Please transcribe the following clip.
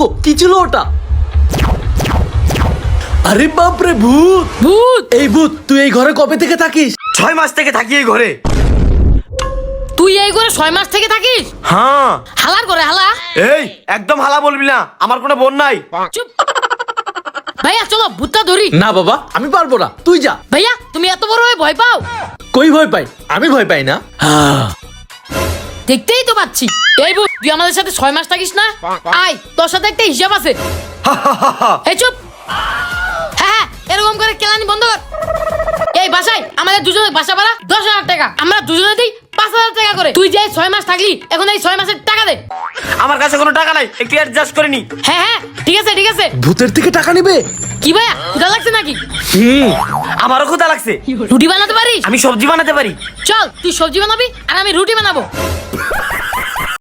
গো, কি ছিল ওটা? আরে বাপরে, ভূত! ভূত! এই ভূত, তুই এই ঘরে কবে থেকে থাকিস? 6 মাস থেকে থাকি এই ঘরে। তুই এই ঘরে 6 মাস থেকে থাকিস? হ্যাঁ। হালার করে হালা। এই একদম হালা বলবি না, আমার কোনো বোন নাই। চুপ। ভাইয়া চলো ভূতটা ধরি। না বাবা, আমি পারবো না, তুই যা। ভাইয়া তুমি এত বড় হয়ে ভয় পাও? কই ভয় পাই? আমি ভয় পাই না। দেখতেই তো পাচ্ছি। এই ভূত, তুই আমাদের সাথে 6 মাস থাকিস না? আয়, তোর সাথে একটা হিসাব আছে। এই চুপ। হ্যাঁ, এরকম করে কেলানি বন্ধ কর। এই বাসায় আমাদের দুজনের বাসা ভাড়া 10,000 টাকা। আমরা দুজনে দিই 5,000 টাকা করে। তুই যে 6 মাস থাকলি, এখন এই 6 মাসের টাকা দে। আমার কাছে কোনো টাকা নাই, একটু অ্যাডজাস্ট করে নি। হ্যাঁ হ্যাঁ, ঠিক আছে ঠিক আছে। ভূতের থেকে টাকা নিবে? কি ভাইয়া, ক্ষুধা লাগছে নাকি? আমারও ক্ষুধা লাগছে। রুটি বানাতে পারিস? আমি সবজি বানাতে পারি। চল, তুই সবজি বানাবি আর আমি রুটি বানাবো।